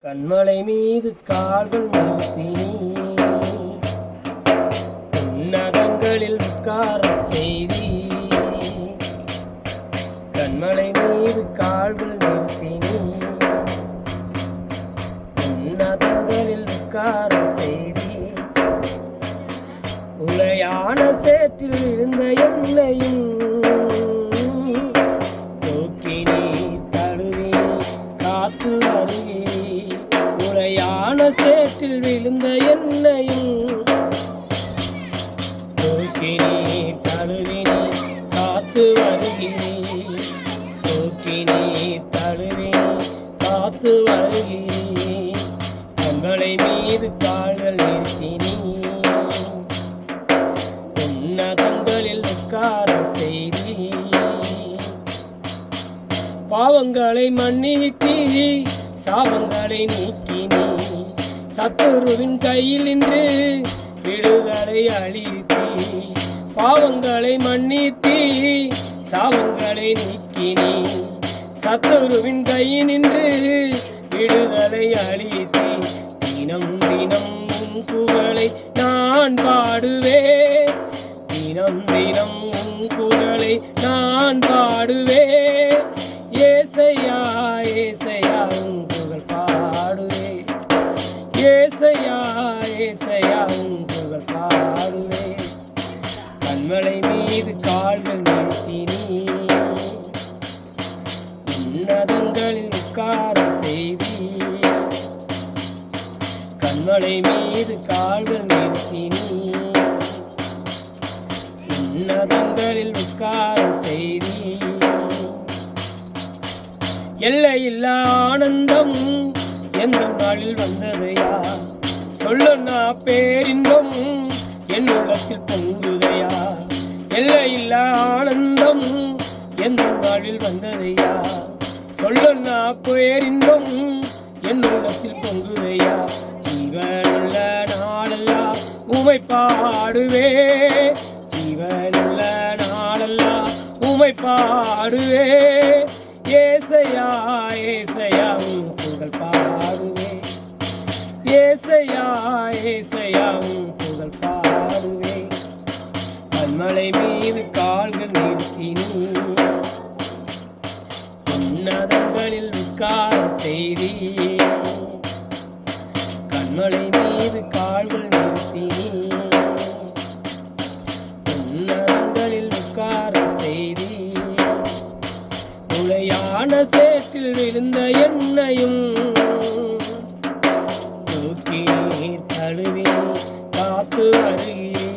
கண்மலை மீது கால்கள் நிறுத்தி உன்னதங்களில் உட்கார செய்தி. கண்மலை மீது கால்கள் நிறுத்தி உன்னதங்களில் உட்கார செய்தி. உளையான சேற்றில் இருந்த என்னையும் தூக்கி நீர் தழுவி காத்து வருகிறீர். உளையான சேற்றில் விழுந்த என்னையும் தூக்கி நீர் தழுவி காத்து வருகிறீர். தூக்கி நீர் தழுவி காத்து வருகிறீர். கண்களை மீது கால்கள் நிறுத்தினீர் உன்னதங்களில் உட்கார செய்தி. பாவங்களை மன்னித்தி சாபங்களை நீக்கினி. சத்துருவின் கையில் நின்று விடுதலை அளித்தி. பாவங்களை மன்னித்தி சாபங்களை நீக்கினி. சத்துருவின் கையில் நின்று விடுதலை அளித்தி. தினம் தினம் உன் புகழை நான் பாடுவேன். தினம் தினம் உன் புகழை நான் பாடுவேன். ஏசையா ஏசையா உன் புகழ் பாடுவேன். ஏசையா ஏசையா உன் புகழ் பாடுவேன். கண்மலை மீது கால்கள் நிறுத்தினீ உன்னதங்களில் உட்கார செய்தி. கண்மலை மீது கால்கள் நிறுத்தினீ உன்னதங்களில் உட்கார செய்தி. எல்லையில்லா ஆனந்தம் எந்த நாளில் வந்ததையா. சொல்லனா பேரின்பம் என் உள்ளத்தில் பொங்குதையா. எல்லையில்லா ஆனந்தம் எந்த நாளில் வந்ததையா. சொல்லனா பேரின்பம் என் உள்ளத்தில் பொங்குதையா. ஜீவனுள்ள நாளெல்லாம் உமை பாடுவே. ஜீவனுள்ள நாளெல்லாம் உமை பாடுவே. ஏசையா ஏசையா உன் புகழ் பாடுவே. ஏசையா ஏசையா உன் புகழ் பாடுவே. கண்மலை மீது கால்கள் நிறுத்தினீ உன்னதங்களில் உட்கார செய்தி. கண்மலை மீது கால்கள் நிறுத்தினீ உன்னதங்களில் உட்கார செய்தி. உளையான சேற்றில் விழுந்த என்னையும் தூக்கி நீர் தழுவி காத்து வருகிறீர்.